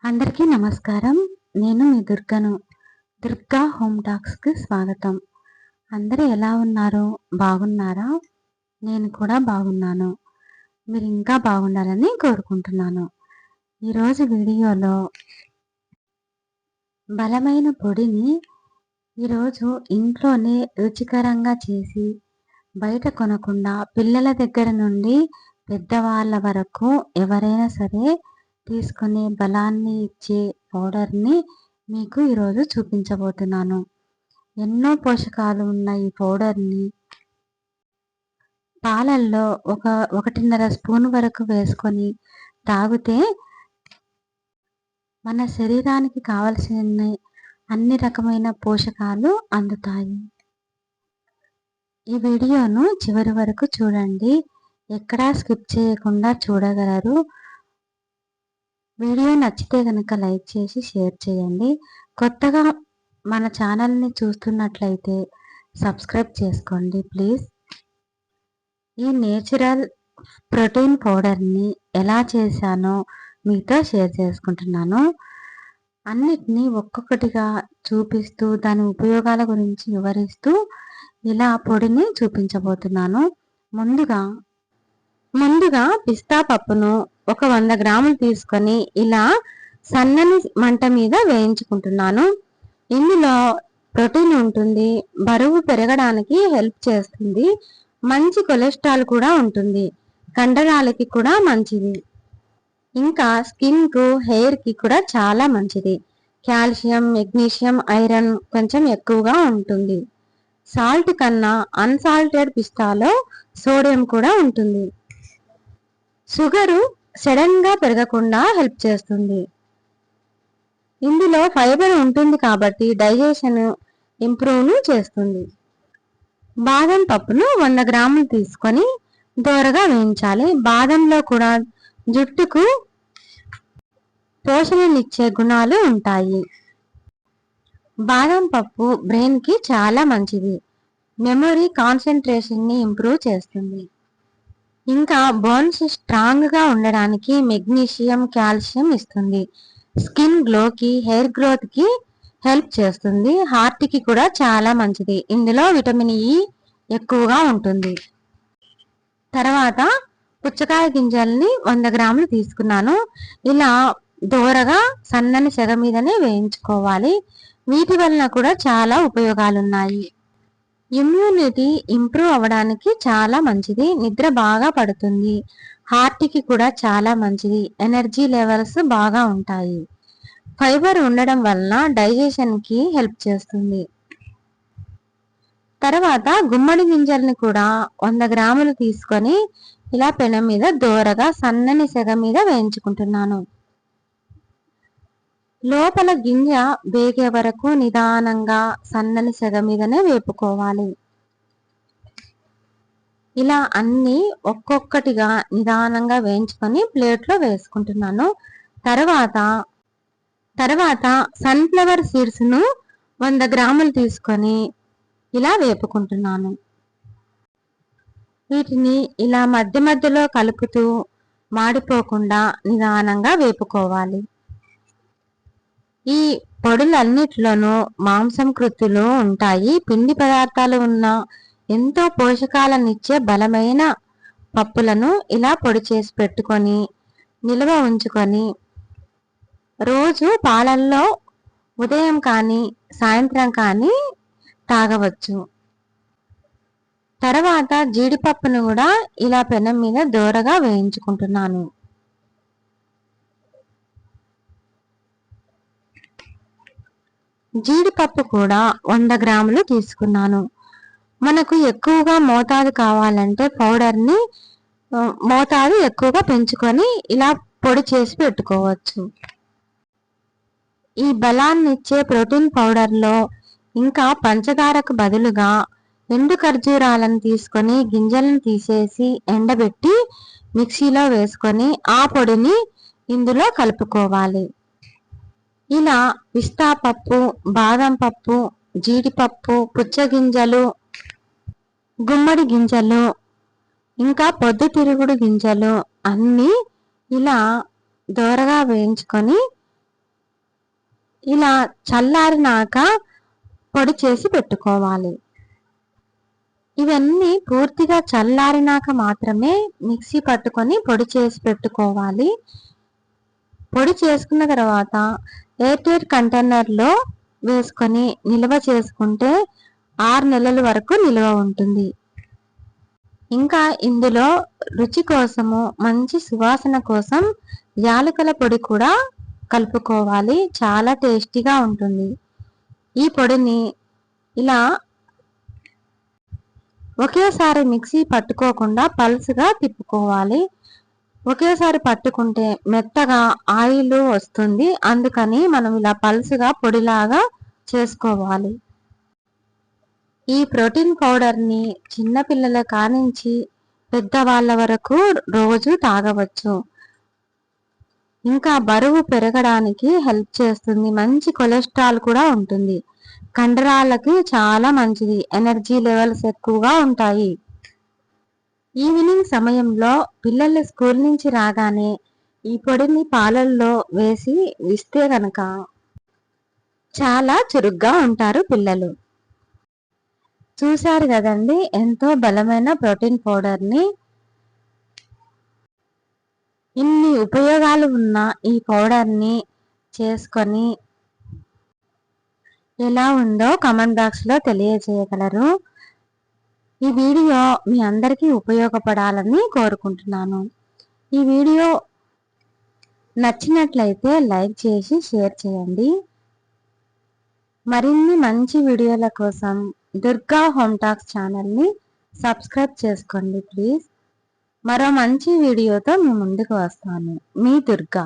అందరికీ నమస్కారం. నేను మీ దుర్గను. దుర్గా హోమ్ టాక్స్‌కి స్వాగతం. అందరూ ఎలా ఉన్నారు? బాగున్నారా? నేను కూడా బాగున్నాను. మీరు ఇంకా బాగుండాలని కోరుకుంటున్నాను. ఈరోజు వీడియోలో బలమైన పొడిని ఈరోజు ఇంట్లోనే రుచికరంగా చేసి బయట కొనకుండా పిల్లల దగ్గర నుండి పెద్దవాళ్ళ వరకు ఎవరైనా సరే తీసుకునే బలాన్ని ఇచ్చే పౌడర్ని మీకు ఈరోజు చూపించబోతున్నాను. ఎన్నో పోషకాలు ఉన్న ఈ పౌడర్ని పాలల్లో 1.5 స్పూన్ వరకు వేసుకొని తాగితే మన శరీరానికి కావలసిన అన్ని రకమైన పోషకాలు అందుతాయి. ఈ వీడియోను చివరి వరకు చూడండి. ఎక్కడా స్కిప్ చేయకుండా చూడగలరు. వీడియో నచ్చితే కనుక లైక్ చేసి షేర్ చేయండి. కొత్తగా మన ఛానల్ని చూస్తున్నట్లయితే సబ్స్క్రైబ్ చేసుకోండి ప్లీజ్. ఈ నేచురల్ ప్రోటీన్ పౌడర్ని ఎలా చేశానో మీతో షేర్ చేసుకుంటున్నాను. అన్నిటినీ ఒక్కొక్కటిగా చూపిస్తూ దాని ఉపయోగాల గురించి వివరిస్తూ ఇలా పొడిని చూపించబోతున్నాను. ముందుగా పిస్తా పప్పును ఒక 100 గ్రాములు తీసుకొని ఇలా సన్నని మంట మీద వేయించుకుంటున్నాను. ఇందులో ప్రోటీన్ ఉంటుంది, బరువు పెరగడానికి హెల్ప్ చేస్తుంది, మంచి కొలెస్ట్రాల్ కూడా ఉంటుంది, కండరాలకి కూడా మంచిది, ఇంకా స్కిన్ కు హెయిర్ కి కూడా చాలా మంచిది. కాల్షియం, మెగ్నీషియం, ఐరన్ కొంచెం ఎక్కువగా ఉంటుంది. సాల్ట్ కన్నా అన్సాల్టెడ్ పిస్తాలో సోడియం కూడా ఉంటుంది. షుగరు సడన్ గా పెరగకుండా హెల్ప్ చేస్తుంది. ఇందులో ఫైబర్ ఉంటుంది కాబట్టి డైజెషన్ ఇంప్రూవ్ చేస్తుంది. బాదం పప్పును 100 గ్రాములు తీసుకొని దోరగా వేయించాలి. బాదంలో కూడా జుట్టుకు పోషణనిచ్చే గుణాలు ఉంటాయి. బాదం పప్పు బ్రెయిన్ కి చాలా మంచిది. మెమరీ, కాన్సన్ట్రేషన్ ని ఇంప్రూవ్ చేస్తుంది. ఇంకా బోన్స్ స్ట్రాంగ్ గా ఉండడానికి మెగ్నీషియం, కాల్షియం ఇస్తుంది. స్కిన్ గ్లోకి, హెయిర్ గ్రోత్ కి హెల్ప్ చేస్తుంది. హార్ట్ కి కూడా చాలా మంచిది. ఇందులో విటమిన్ ఇ ఎక్కువగా ఉంటుంది. తర్వాత పుచ్చకాయ గింజల్ని 100 గ్రాములు తీసుకున్నాను. ఇలా దోరగా సన్నని సెగ మీదనే వేయించుకోవాలి. వీటి వలన కూడా చాలా ఉపయోగాలున్నాయి. ఇమ్యూనిటీ ఇంప్రూవ్ అవ్వడానికి చాలా మంచిది. నిద్ర బాగా పడుతుంది. హార్ట్ కి కూడా చాలా మంచిది. ఎనర్జీ లెవెల్స్ బాగా ఉంటాయి. ఫైబర్ ఉండడం వలన డైజెషన్ కి హెల్ప్ చేస్తుంది. తర్వాత గుమ్మడి గింజల్ని కూడా 100 గ్రాములు తీసుకొని ఇలా పెనం మీద దోరగా సన్నని సెగ మీద వేయించుకుంటున్నాను. లోపల గింజ వేగే వరకు నిదానంగా సన్నని సెగ మీదనే వేపుకోవాలి. ఇలా అన్ని ఒక్కొక్కటిగా నిదానంగా వేయించుకొని ప్లేట్లో వేసుకుంటున్నాను. తర్వాత సన్ఫ్లవర్ సీడ్స్ ను 100 గ్రాములు తీసుకొని ఇలా వేపుకుంటున్నాను. వీటిని ఇలా మధ్య మధ్యలో కలుపుతూ మాడిపోకుండా నిదానంగా వేపుకోవాలి. ఈ పొడులన్నిటిలోనూ మాంసకృతులు ఉంటాయి. పిండి పదార్థాలు ఉన్న ఎంతో పోషకాలనిచ్చే బలమైన పప్పులను ఇలా పొడి చేసి పెట్టుకొని నిల్వ ఉంచుకొని రోజు పాలల్లో ఉదయం కానీ సాయంత్రం కానీ తాగవచ్చు. తర్వాత జీడిపప్పును కూడా ఇలా పెనం మీద దోరగా వేయించుకుంటున్నాను. జీడిపప్పు కూడా 100 గ్రాములు తీసుకున్నాను. మనకు ఎక్కువగా మోతాదు కావాలంటే పౌడర్ని మోతాదు ఎక్కువగా పెంచుకొని ఇలా పొడి చేసి పెట్టుకోవచ్చు. ఈ బలాన్ని ఇచ్చే ప్రోటీన్ పౌడర్లో ఇంకా పంచదారకు బదులుగా ఎండు ఖర్జూరాలను తీసుకొని గింజలను తీసేసి ఎండబెట్టి మిక్సీలో వేసుకొని ఆ పొడిని ఇందులో కలుపుకోవాలి. ఇలా పిస్తా పప్పు, బాదం పప్పు, జీడిపప్పు, పుచ్చగింజలు, గుమ్మడి గింజలు, ఇంకా పొద్దుతిరుగుడు గింజలు అన్నీ ఇలా దోరగా వేయించుకొని ఇలా చల్లారినాక పొడి చేసి పెట్టుకోవాలి. ఇవన్నీ పూర్తిగా చల్లారినాక మాత్రమే మిక్సీ పట్టుకొని పొడి చేసి పెట్టుకోవాలి. పొడి చేసుకున్న తర్వాత ఎయిర్ టైట్ కంటైనర్లో వేసుకొని నిల్వ చేసుకుంటే 6 నెలల వరకు నిల్వ ఉంటుంది. ఇంకా ఇందులో రుచి కోసము, మంచి సువాసన కోసం యాలకుల పొడి కూడా కలుపుకోవాలి. చాలా టేస్టీగా ఉంటుంది. ఈ పొడిని ఇలా ఒకేసారి మిక్సీ పట్టుకోకుండా పల్స్గా తిప్పుకోవాలి. ఒకేసారి పట్టుకుంటే మెత్తగా ఆయిల్ వస్తుంది. అందుకని మనం ఇలా పల్స్గా పొడిలాగా చేసుకోవాలి. ఈ ప్రోటీన్ పౌడర్ని చిన్నపిల్లల కానించి పెద్దవాళ్ళ వరకు రోజు తాగవచ్చు. ఇంకా బరువు పెరగడానికి హెల్ప్ చేస్తుంది. మంచి కొలెస్ట్రాల్ కూడా ఉంటుంది. కండరాలకి చాలా మంచిది. ఎనర్జీ లెవెల్స్ ఎక్కువగా ఉంటాయి. ఈవినింగ్ సమయంలో పిల్లలు స్కూల్ నుంచి రాగానే ఈ పొడిని పాలల్లో వేసి ఇస్తే గనక చాలా చురుగ్గా ఉంటారు పిల్లలు. చూశారు కదండి, ఎంతో బలమైన ప్రోటీన్ పౌడర్ని. ఇన్ని ఉపయోగాలు ఉన్న ఈ పౌడర్ని చేసుకొని ఎలా ఉందో కామెంట్ బాక్స్లో తెలియజేయగలరు. ఈ వీడియో మీ అందరికీ ఉపయోగపడాలని కోరుకుంటున్నాను. ఈ వీడియో నచ్చినట్లయితే లైక్ చేసి షేర్ చేయండి. మరిన్ని మంచి వీడియోల కోసం దుర్గా హోమ్ టాక్స్ ఛానల్ని సబ్స్క్రైబ్ చేసుకోండి ప్లీజ్. మరో మంచి వీడియోతో మీ ముందుకు వస్తాను. మీ దుర్గా.